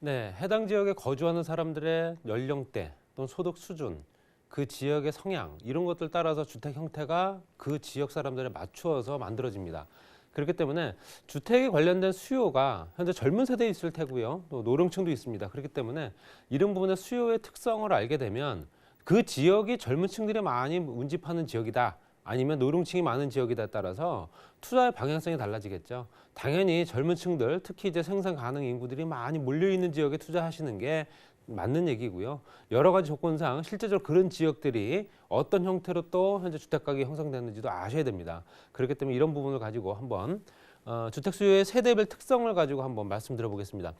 네, 해당 지역에 거주하는 사람들의 연령대 또는 소득 수준, 그 지역의 성향 이런 것들 따라서 주택 형태가 그 지역 사람들에 맞추어서 만들어집니다. 그렇기 때문에 주택에 관련된 수요가 현재 젊은 세대에 있을 테고요. 또 노령층도 있습니다. 그렇기 때문에 이런 부분의 수요의 특성을 알게 되면 그 지역이 젊은 층들이 많이 운집하는 지역이다. 아니면 노령층이 많은 지역이다에 따라서 투자의 방향성이 달라지겠죠. 당연히 젊은 층들, 특히 이제 생산 가능 인구들이 많이 몰려있는 지역에 투자하시는 게 맞는 얘기고요. 여러 가지 조건상 실제적으로 그런 지역들이 어떤 형태로 또 현재 주택 가격이 형성되는지도 아셔야 됩니다. 그렇기 때문에 이런 부분을 가지고 한번 주택 수요의 세대별 특성을 가지고 한번 말씀드려 보겠습니다.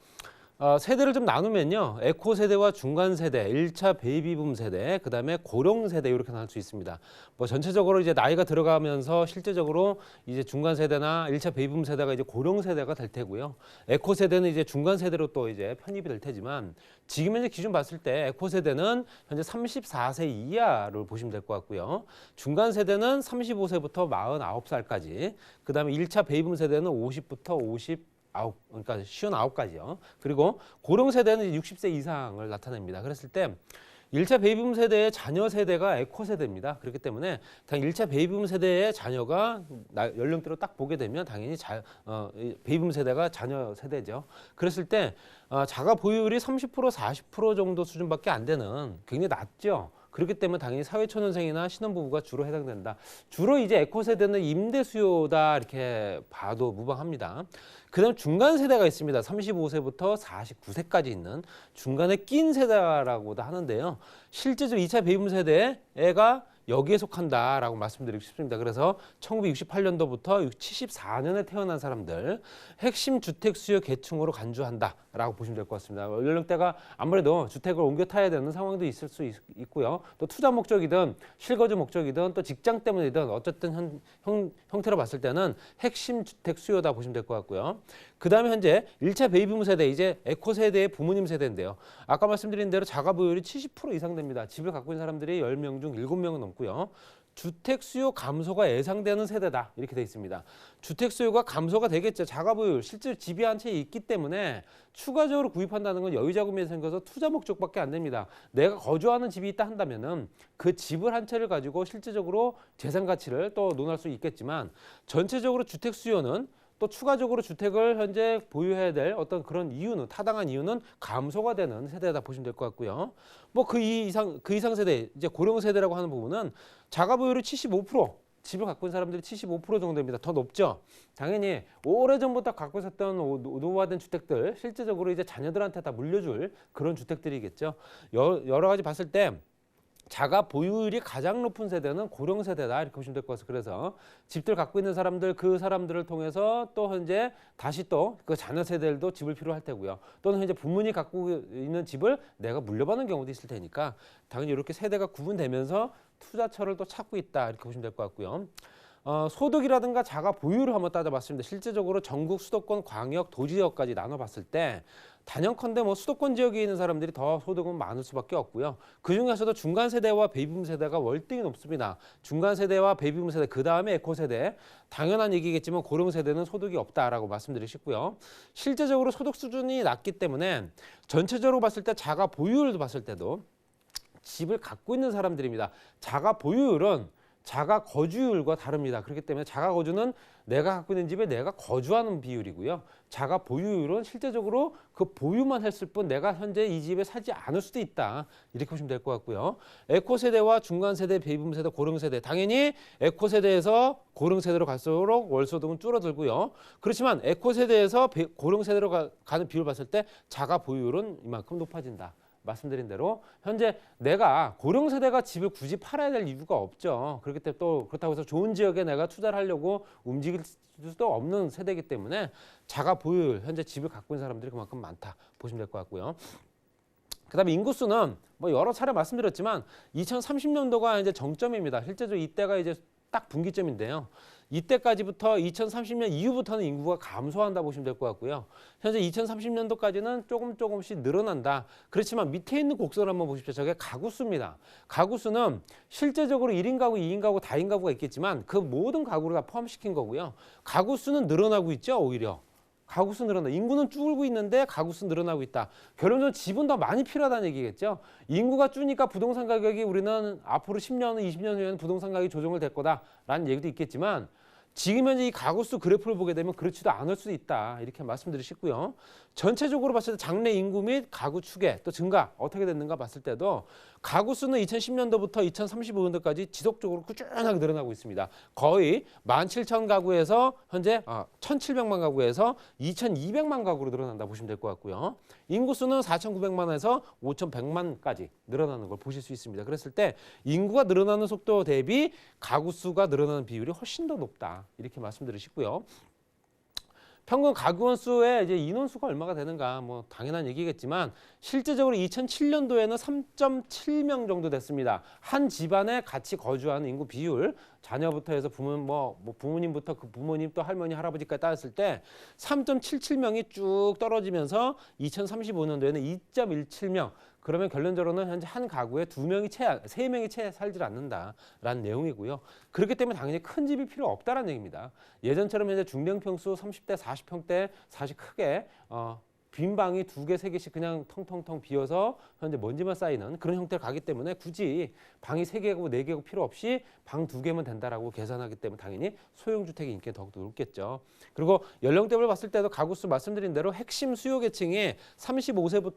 세대를 좀 나누면요. 에코 세대와 중간 세대, 1차 베이비붐 세대, 그다음에 고령 세대 이렇게 나눌 수 있습니다. 뭐 전체적으로 이제 나이가 들어가면서 실제적으로 이제 중간 세대나 1차 베이비붐 세대가 이제 고령 세대가 될 테고요. 에코 세대는 이제 중간 세대로 또 이제 편입이 될 테지만 지금 현재 기준 봤을 때 에코 세대는 현재 34세 이하를 보시면 될 것 같고요. 중간 세대는 35세부터 49살까지, 그다음에 1차 베이비붐 세대는 50부터 그러니까 59가지요. 그리고 고령 세대는 60세 이상을 나타냅니다. 그랬을 때 1차 베이비붐 세대의 자녀 세대가 에코 세대입니다. 그렇기 때문에 당연히 1차 베이비붐 세대의 자녀가 연령대로 딱 보게 되면 당연히 베이비붐 세대가 자녀 세대죠. 그랬을 때 자가 보유율이 30% 40% 정도 수준밖에 안 되는 굉장히 낮죠. 그렇기 때문에 당연히 사회초년생이나 신혼부부가 주로 해당된다. 주로 이제 에코 세대는 임대 수요다 이렇게 봐도 무방합니다. 그다음 중간 세대가 있습니다. 35세부터 49세까지 있는 중간에 낀 세대라고도 하는데요. 실제적으로 2차 베이비붐 세대가 여기에 속한다라고 말씀드리고 싶습니다. 그래서 1968년도부터 74년에 태어난 사람들 핵심 주택 수요 계층으로 간주한다라고 보시면 될 것 같습니다. 연령대가 아무래도 주택을 옮겨 타야 되는 상황도 있을 수 있고요. 또 투자 목적이든 실거주 목적이든 또 직장 때문이든 어쨌든 형태로 봤을 때는 핵심 주택 수요다 보시면 될 것 같고요. 그 다음에 현재 1차 베이비붐 세대, 이제 에코 세대의 부모님 세대인데요. 아까 말씀드린 대로 자가 보유율이 70% 이상 됩니다. 집을 갖고 있는 사람들이 10명 중 7명은 넘고요. 주택 수요 감소가 예상되는 세대다 이렇게 돼 있습니다. 주택 수요가 감소가 되겠죠. 자가 보유율, 실제 집이 한 채 있기 때문에 추가적으로 구입한다는 건 여유 자금이 생겨서 투자 목적밖에 안 됩니다. 내가 거주하는 집이 있다 한다면은 그 집을 한 채를 가지고 실제적으로 재산 가치를 또 논할 수 있겠지만 전체적으로 주택 수요는 또 추가적으로 주택을 현재 보유해야 될 어떤 그런 이유는, 타당한 이유는 감소가 되는 세대다 보시면 될 것 같고요. 뭐 그 이상 세대, 이제 고령 세대라고 하는 부분은 자가 보유율이 75%, 집을 갖고 있는 사람들이 75% 정도 됩니다. 더 높죠. 당연히 오래전부터 갖고 있었던 노후화된 주택들, 실제적으로 이제 자녀들한테 다 물려줄 그런 주택들이겠죠. 여러 가지 봤을 때 자가 보유율이 가장 높은 세대는 고령 세대다 이렇게 보시면 될 것 같아요. 그래서 집들 갖고 있는 사람들, 그 사람들을 통해서 또 현재 다시 또 그 자녀 세대들도 집을 필요할 테고요. 또는 현재 부모님이 갖고 있는 집을 내가 물려받는 경우도 있을 테니까 당연히 이렇게 세대가 구분되면서 투자처를 또 찾고 있다 이렇게 보시면 될 것 같고요. 소득이라든가 자가 보유를 한번 따져봤습니다. 실제적으로 전국 수도권, 광역, 도지역까지 나눠봤을 때 단연컨대 뭐 수도권 지역에 있는 사람들이 더 소득은 많을 수밖에 없고요. 그 중에서도 중간 세대와 베이비붐 세대가 월등히 높습니다. 중간 세대와 베이비붐 세대, 그 다음에 에코 세대. 당연한 얘기겠지만 고령 세대는 소득이 없다라고 말씀드리고 싶고요. 실제적으로 소득 수준이 낮기 때문에 전체적으로 봤을 때 자가 보유율도 봤을 때도 집을 갖고 있는 사람들입니다. 자가 보유율은 자가 거주율과 다릅니다. 그렇기 때문에 자가 거주는 내가 갖고 있는 집에 내가 거주하는 비율이고요. 자가 보유율은 실제적으로 그 보유만 했을 뿐 내가 현재 이 집에 살지 않을 수도 있다. 이렇게 보시면 될 것 같고요. 에코 세대와 중간 세대, 베이비붐 세대, 고령 세대. 당연히 에코 세대에서 고령 세대로 갈수록 월소득은 줄어들고요. 그렇지만 에코 세대에서 고령 세대로 가는 비율 봤을 때 자가 보유율은 이만큼 높아진다. 말씀드린 대로 현재 내가 고령 세대가 집을 굳이 팔아야 될 이유가 없죠. 그렇기 때문에 또 그렇다고 해서 좋은 지역에 내가 투자를 하려고 움직일 수도 없는 세대이기 때문에 자가 보유율, 현재 집을 갖고 있는 사람들이 그만큼 많다 보시면 될 것 같고요. 그다음에 인구수는 뭐 여러 차례 말씀드렸지만 2030년도가 이제 정점입니다. 실제적으로 이때가 이제 딱 분기점인데요. 이때까지부터 2030년 이후부터는 인구가 감소한다 보시면 될 것 같고요. 현재 2030년도까지는 조금씩 늘어난다. 그렇지만 밑에 있는 곡선을 한번 보십시오. 저게 가구수입니다. 가구수는 실제적으로 1인 가구, 2인 가구, 다인 가구가 있겠지만 그 모든 가구를 다 포함시킨 거고요. 가구수는 늘어나고 있죠, 오히려. 가구 수 늘어나. 인구는 줄고 있는데 가구 수 늘어나고 있다. 결론적으로 집은 더 많이 필요하다는 얘기겠죠. 인구가 줄니까 부동산 가격이 우리는 앞으로 10년, 20년 후에는 부동산 가격이 조정을 될 거다라는 얘기도 있겠지만 지금 현재 이 가구 수 그래프를 보게 되면 그렇지도 않을 수 있다. 이렇게 말씀드리고 싶고요. 전체적으로 봤을 때 장래 인구 및 가구 추계 또 증가 어떻게 됐는가 봤을 때도 가구 수는 2010년도부터 2035년도까지 지속적으로 꾸준하게 늘어나고 있습니다. 거의 17,000 가구에서 현재 1,700만 가구에서 2,200만 가구로 늘어난다 보시면 될 것 같고요. 인구수는 4,900만에서 5,100만까지 늘어나는 걸 보실 수 있습니다. 그랬을 때 인구가 늘어나는 속도 대비 가구 수가 늘어나는 비율이 훨씬 더 높다. 이렇게 말씀드리고 싶고요. 평균 가구원 수의 이제 인원수가 얼마가 되는가 뭐 당연한 얘기겠지만 실제적으로 2007년도에는 3.7명 정도 됐습니다. 한 집안에 같이 거주하는 인구 비율 자녀부터 해서 부모님부터 그 부모님 또 할머니 할아버지까지 따졌을 때 3.77명이 쭉 떨어지면서 2035년도에는 2.17명. 그러면 결론적으로는 현재 한 가구에 3명이 채 살질 않는다라는 내용이고요. 그렇기 때문에 당연히 큰 집이 필요 없다라는 얘기입니다. 예전처럼 현재 중량평수 30대, 40평대 사실 크게 빈 방이 2개, 3개씩 그냥 텅텅텅 비어서 현재 먼지만 쌓이는 그런 형태로 가기 때문에 굳이 방이 3개고 4개고 필요 없이 방 2개만 된다라고 계산하기 때문에 당연히 소형주택의 인기가 더욱더 높겠죠. 그리고 연령대를 봤을 때도 가구수 말씀드린 대로 핵심 수요 계층이 35세부터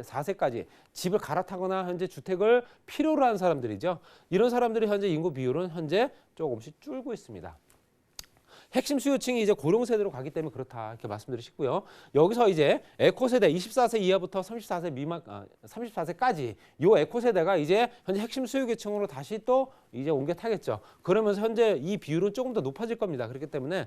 54세까지 집을 갈아타거나 현재 주택을 필요로 하는 사람들이죠. 이런 사람들이 현재 인구 비율은 현재 조금씩 줄고 있습니다. 핵심 수요층이 이제 고령 세대로 가기 때문에 그렇다 이렇게 말씀드리고 싶고요. 여기서 이제 에코 세대 24세 이하부터 34세 미만 34세까지 요 에코 세대가 이제 현재 핵심 수요 계층으로 다시 또 이제 옮겨 타겠죠. 그러면서 현재 이 비율은 조금 더 높아질 겁니다. 그렇기 때문에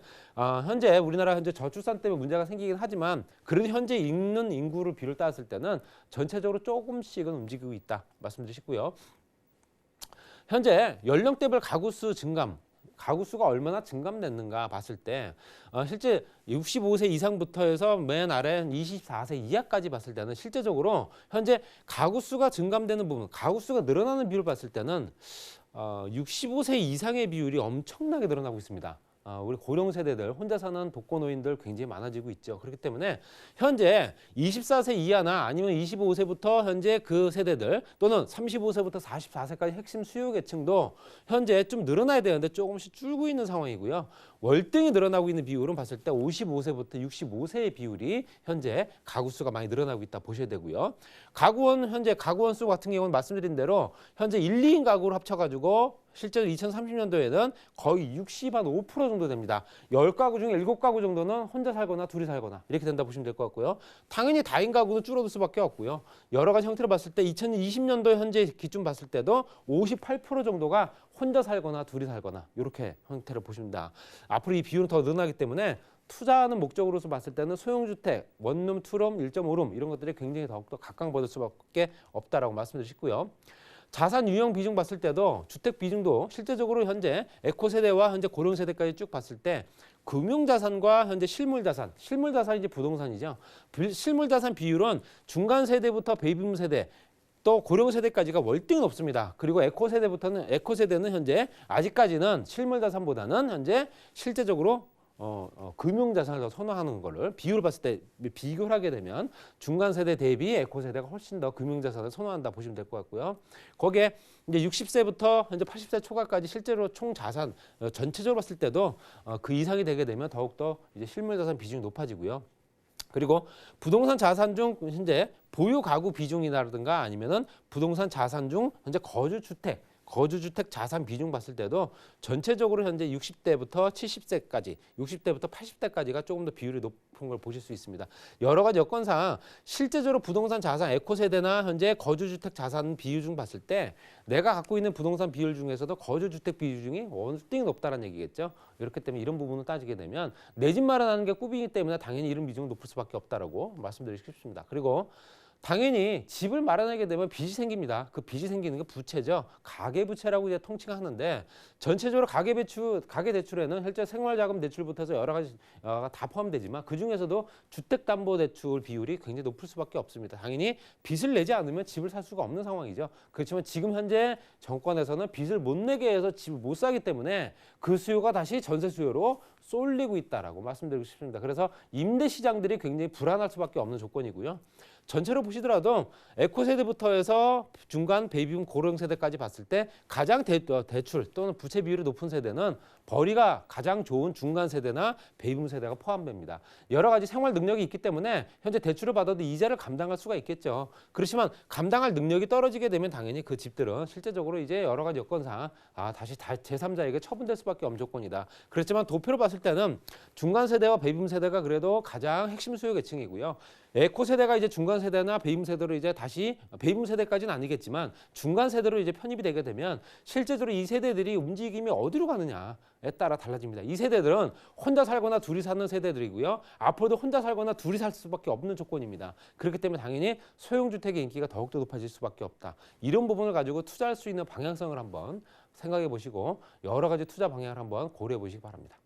현재 우리나라 현재 저출산 때문에 문제가 생기긴 하지만 그래도 현재 있는 인구를 비율을 따졌을 때는 전체적으로 조금씩은 움직이고 있다 말씀드리고 싶고요. 현재 연령대별 가구 수 증감 가구 수가 얼마나 증감됐는가 봤을 때 실제 65세 이상부터 해서 맨 아래 24세 이하까지 봤을 때는 실제적으로 현재 가구 수가 증감되는 부분, 가구 수가 늘어나는 비율을 봤을 때는 65세 이상의 비율이 엄청나게 늘어나고 있습니다. 우리 고령 세대들, 혼자 사는 독거노인들 굉장히 많아지고 있죠. 그렇기 때문에 현재 24세 이하나 아니면 25세부터 현재 그 세대들 또는 35세부터 44세까지 핵심 수요 계층도 현재 좀 늘어나야 되는데 조금씩 줄고 있는 상황이고요. 월등히 늘어나고 있는 비율은 봤을 때 55세부터 65세의 비율이 현재 가구 수가 많이 늘어나고 있다 보셔야 되고요. 현재 가구원 수 같은 경우는 말씀드린 대로 현재 1, 2인 가구를 합쳐가지고 실제로 2030년도에는 거의 65% 정도 됩니다. 10가구 중에 7가구 정도는 혼자 살거나 둘이 살거나 이렇게 된다 보시면 될 것 같고요. 당연히 다인 가구는 줄어들 수밖에 없고요. 여러 가지 형태로 봤을 때 2020년도 현재 기준 봤을 때도 58% 정도가 혼자 살거나 둘이 살거나 이렇게 형태를 보십니다. 앞으로 이 비율은 더 늘어나기 때문에 투자하는 목적으로서 봤을 때는 소형주택, 원룸, 투룸, 1.5룸 이런 것들이 굉장히 더욱더 각광받을 수밖에 없다라고 말씀드리고 싶고요. 자산 유형 비중 봤을 때도 주택 비중도 실제적으로 현재 에코 세대와 현재 고령 세대까지 쭉 봤을 때 금융 자산과 현재 실물 자산이 이제 부동산이죠. 실물 자산 비율은 중간 세대부터 베이비붐 세대 또 고령 세대까지가 월등히 높습니다. 그리고 에코 세대는 현재 아직까지는 실물 자산보다는 현재 실제적으로 금융 자산을 더 선호하는 거를 비율을 봤을 때 비교를 하게 되면 중간 세대 대비 에코 세대가 훨씬 더 금융 자산을 선호한다 보시면 될 것 같고요. 거기에 이제 60세부터 현재 80세 초과까지 실제로 총 자산 전체적으로 봤을 때도 그 이상이 되게 되면 더욱더 이제 실물 자산 비중이 높아지고요. 그리고 부동산 자산 중 현재 보유 가구 비중이라든가 아니면은 부동산 자산 중 현재 거주주택 자산 비중 봤을 때도 전체적으로 현재 60대부터 70세까지, 60대부터 80대까지가 조금 더 비율이 높은 걸 보실 수 있습니다. 여러 가지 여건상 실제적으로 부동산 자산 에코 세대나 현재 거주주택 자산 비율 중 봤을 때 내가 갖고 있는 부동산 비율 중에서도 거주주택 비중이 월등히 높다는 얘기겠죠. 이렇기 때문에 이런 부분을 따지게 되면 내 집 마련하는 게 꿈이기 때문에 당연히 이런 비중은 높을 수밖에 없다라고 말씀드리고 싶습니다. 그리고 당연히 집을 마련하게 되면 빚이 생깁니다. 그 빚이 생기는 게 부채죠. 가계부채라고 이제 통칭하는데 전체적으로 가계대출에는 실제 생활자금 대출부터 해서 여러 가지 다 포함되지만 그 중에서도 주택담보대출 비율이 굉장히 높을 수밖에 없습니다. 당연히 빚을 내지 않으면 집을 살 수가 없는 상황이죠. 그렇지만 지금 현재 정권에서는 빚을 못 내게 해서 집을 못 사기 때문에 그 수요가 다시 전세 수요로 쏠리고 있다라고 말씀드리고 싶습니다. 그래서 임대 시장들이 굉장히 불안할 수밖에 없는 조건이고요. 전체로 보시더라도 에코 세대부터 해서 중간 베이비붐 고령 세대까지 봤을 때 가장 대출 또는 부채 비율이 높은 세대는 벌이가 가장 좋은 중간 세대나 베이비붐 세대가 포함됩니다. 여러 가지 생활 능력이 있기 때문에 현재 대출을 받아도 이자를 감당할 수가 있겠죠. 그렇지만 감당할 능력이 떨어지게 되면 당연히 그 집들은 실제적으로 이제 여러 가지 여건상 다시 제3자에게 처분될 수밖에 없는 조건이다. 그렇지만 도표로 봤을 때는 중간 세대와 베이비붐 세대가 그래도 가장 핵심 수요 계층이고요. 에코 세대가 이제 중간 세대나 베이비붐 세대로 이제 다시 베이비붐 세대까지는 아니겠지만 중간 세대로 이제 편입이 되게 되면 실제적으로 이 세대들이 움직임이 어디로 가느냐에 따라 달라집니다. 이 세대들은 혼자 살거나 둘이 사는 세대들이고요. 앞으로도 혼자 살거나 둘이 살 수밖에 없는 조건입니다. 그렇기 때문에 당연히 소형주택의 인기가 더욱더 높아질 수밖에 없다. 이런 부분을 가지고 투자할 수 있는 방향성을 한번 생각해 보시고 여러 가지 투자 방향을 한번 고려해 보시기 바랍니다.